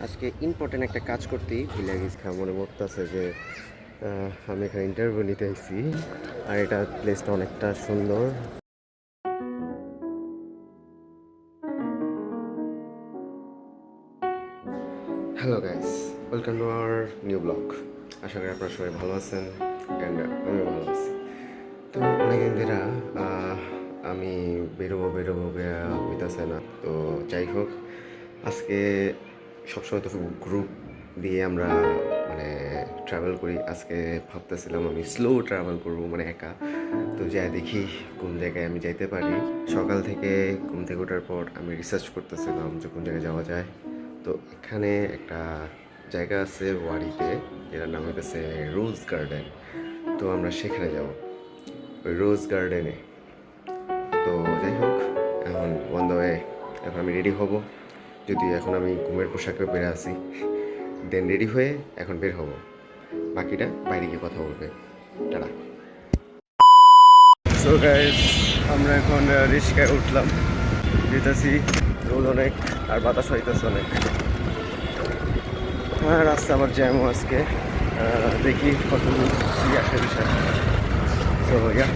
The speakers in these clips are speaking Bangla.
আজকে ইম্পর্টেন্ট একটা কাজ করতেই ভুলে গেছি। মনে পড়তেছে যে আমি এখানে ইন্টারভিউ নিতে এসেছি, আর এটা প্লেসটা অনেকটা সুন্দর। Hello guys, welcome to our new blog. আশা করি আপনারা সবাই ভালো আছেন অ্যান্ড আমিও ভালো আছি। তো অনেকদিন ধরে আমি বেরোবো হইতেছে না। তো যাই হোক, আজকে সবসময় তো গ্রুপ দিয়ে আমরা মানে ট্রাভেল করি। আজকে ভাবতেছিলাম আমি স্লো ট্রাভেল করবো, মানে একা। তো যাই দেখি কোন জায়গায় আমি যাইতে পারি। সকাল থেকে ঘুম থেকে ওঠার পর আমি রিসার্চ করতেছিলাম যে কোন জায়গায় যাওয়া যায়। তো এখানে একটা জায়গা আছে ওয়ারিতে, যেটার নাম হইতেছে রোজ গার্ডেন। তো আমরা সেখানে যাব, ওই রোজ গার্ডেনে। তো যাই হোক, এখন অন দ্য ওয়ে। এখন আমি রেডি হব, যদিও এখন আমি ঘুমের পোশাকে বের আছি। দেন রেডি হয়ে এখন বের হব, বাকিটা বাইরে গিয়ে কথা বলবে। টাটা। সো গাইস, আমরা এখন রিক্সায় উঠলাম, যেতেছি। রোদ অনেক আর বাতাস হইতেছে অনেক। হ্যাঁ, রাস্তা আবার জ্যামও আজকে। দেখি কত কি আসে বিষয়। তো ইয়া,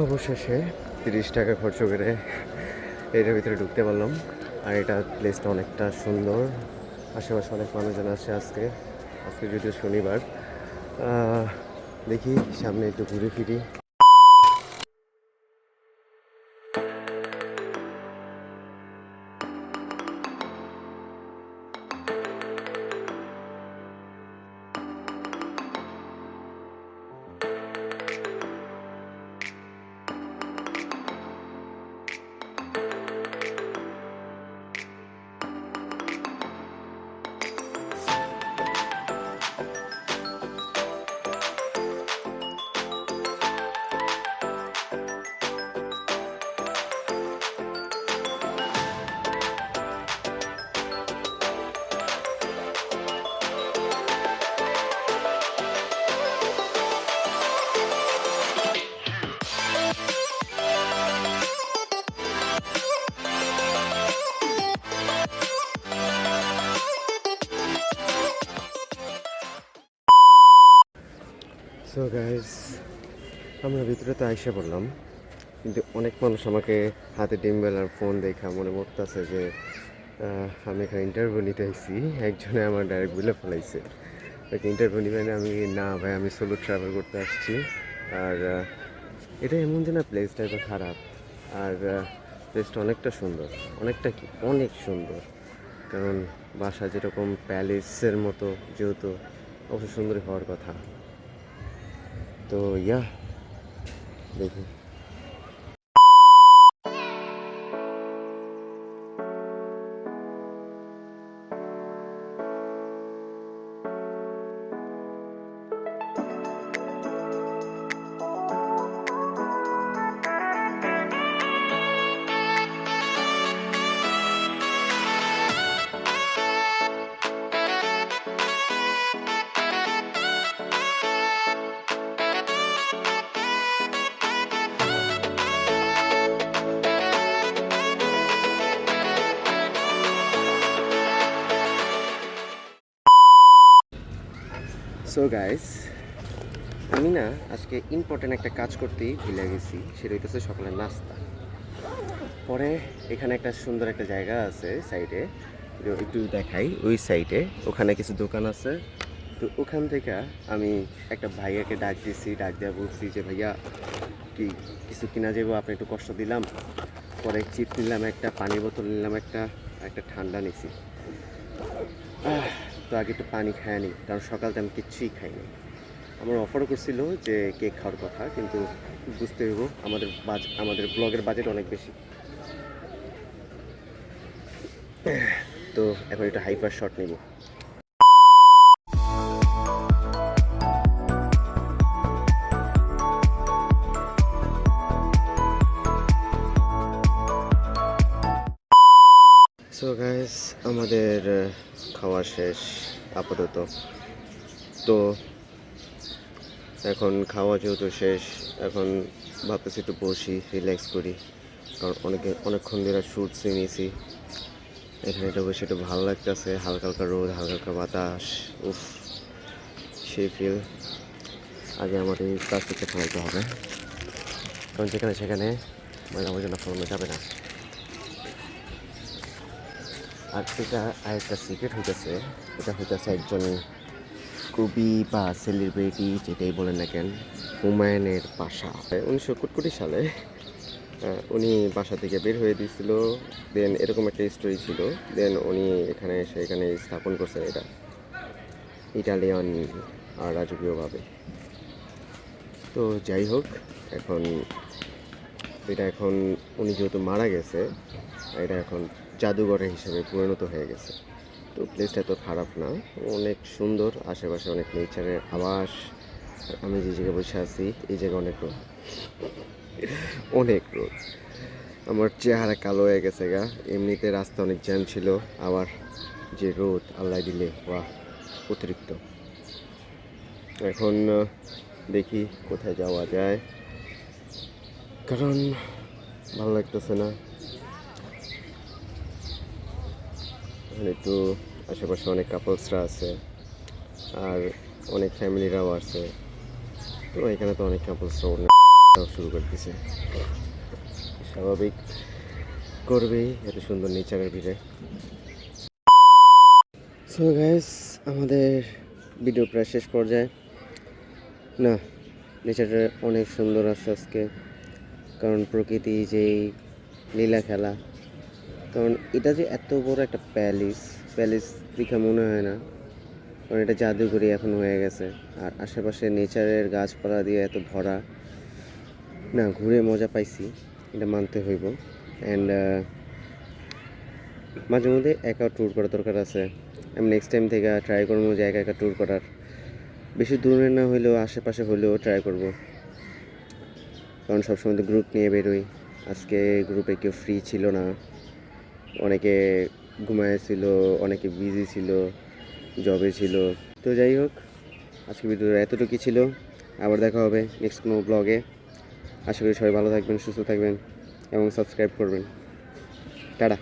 অবশেষে 30 টাকা খরচ করে এটার ভিতরে ঢুকতে পারলাম। আর এটা প্লেসটা অনেকটা সুন্দর, আশেপাশে অনেক মানুষজন আছে আজকে। আজকে যদিও শনিবার। দেখি সামনে একটু ঘুরে ফিরি। সো গাইজ, আমরা ভিতরে তো আইসা পড়লাম, কিন্তু অনেক মানুষ আমাকে হাতে ডিম্বেল আর ফোন দেখা মনে পড়তেছে যে আমি এখানে ইন্টারভিউ নিতে আসছি। একজনে আমার ডাইরেক্ট বলে ফেলাইছে ইন্টারভিউ নিবেন। আমি না ভাই, আমি সোলো ট্রাভেল করতে আসছি। আর এটা এমন যে না, প্লেসটা এত খারাপ। আর প্লেসটা অনেকটা সুন্দর, অনেকটা কি অনেক সুন্দর। কারণ বাসা যেরকম প্যালেসের মতো, যেহেতু অবশ্য সুন্দরই হওয়ার কথা। তো ইয়া, দেখি। সো গাইস, আমি না আজকে ইম্পর্টেন্ট একটা কাজ করতেই ভুলে গেছি। সেটা হইতেছে সকালের নাস্তা। পরে এখানে একটা সুন্দর একটা জায়গা আছে সাইডে, একটু দেখাই। ওই সাইডে ওখানে কিছু দোকান আছে, তো ওখান থেকে আমি একটা ভাইয়াকে ডাক দেওয়া বলছি যে ভাইয়া কি কিছু কিনা যাবো, আপনি একটু কষ্ট দিলাম। পরে চিপস নিলাম একটা, পানির বোতল নিলাম একটা, একটা ঠান্ডা নিছি। তো আগে একটু পানি খায় নি, কারণ সকালতে আমি কিচ্ছুই খাইনি। আমার অফারও করছিল যে কেক খাওয়ার কথা, কিন্তু বুঝতে হইব আমাদের ব্লগের বাজেট অনেক বেশি। তো এখন একটা হাইপার শট নেব। সো গাইস, আমাদের খাওয়া শেষ আপাতত। তো এখন খাওয়া যেহেতু শেষ, এখন ভাবতেছি একটু বসি, রিল্যাক্স করি, কারণ অনেকক্ষণ ধরে শ্যুট নিয়েছি। এখানে এটা বসে একটু ভালো লাগতেছে, হালকা হালকা রোদ, হালকা হালকা বাতাস, উফ সেই ফিল। আগে আমাদের এই প্লাস্টিকটা ফেলাইতে হবে, কারণ যেখানে সেখানে ময়লা আবর্জনা ফেলানো যাবে না। আর এটা আরেকটা সিক্রেট হইতেছে, এটা হইতেছে একজন কবি বা সেলিব্রিটি, যেটাই বলেন না কেন, হুমায়ুনের বাসা। 1900 সালে উনি বাসা থেকে বের হয়ে দিয়েছিল। দেন এরকম একটা স্টোরি ছিল। দেন উনি এখানে স্থাপন করছেন এটা ইটালিয়ান আর রাজকীয়ভাবে। তো যাই হোক, এখন উনি যেহেতু মারা গেছে, এটা এখন জাদুঘরের হিসেবে পরিণত হয়ে গেছে। তো প্লেসটা তো খারাপ না, অনেক সুন্দর, আশেপাশে অনেক নেচারের আবাস। আমি যে জায়গায় বসে আছি এই জায়গায় অনেক রোদ, আমার চেহারা কালো হয়ে গেছে গা। এমনিতে রাস্তা অনেক জ্যাম ছিল, আবার যে রোদ আল্লাহ দিলে, বাহ অতিরিক্ত। এখন দেখি কোথায় যাওয়া যায়, কারণ ভালো লাগতেছে না। এখানে একটু আশেপাশে অনেক কাপলসরা আছে, আর অনেক ফ্যামিলিরাও আছে। তো এখানে তো অনেক কাপলসরা শুরু করে দিছে, স্বাভাবিক করবেই এত সুন্দর নেচারের ভিড়ে। সো গাইস, আমাদের ভিডিও প্রায় শেষ পর্যায়ে। না, নেচারটা অনেক সুন্দর আছে আজকে, কারণ প্রকৃতি যেই লীলা খেলা। কারণ এটা যে এত বড় একটা প্যালেস দেখে মনে হয় না, কারণ এটা জাদুঘরই এখন হয়ে গেছে। আর আশেপাশে নেচারের গাছপালা দিয়ে এত ভরা, না ঘুরে মজা পাইছি, এটা মানতে হইব। অ্যান্ড মাঝে মধ্যে একা ট্যুর করা দরকার আছে। আমি নেক্সট টাইম থেকে ট্রাই করবো যে একা একা ট্যুর করার, বেশি দূরে না হলেও আশেপাশে হলেও ট্রাই করব, কারণ সবসময় তো গ্রুপ নিয়ে বেরোই। আজকে গ্রুপে কেউ ফ্রি ছিল না, অনেকে ঘুমাইছিল, অনেকে বিজি ছিল, জবে ছিল। তো যাই হোক, আজকে ভিডিওটা এতটুকুই ছিল। আবার দেখা হবে নেক্সট কোনো ব্লগে। আশা করি সবাই ভালো থাকবেন, সুস্থ থাকবেন এবং সাবস্ক্রাইব করবেন। টাটা।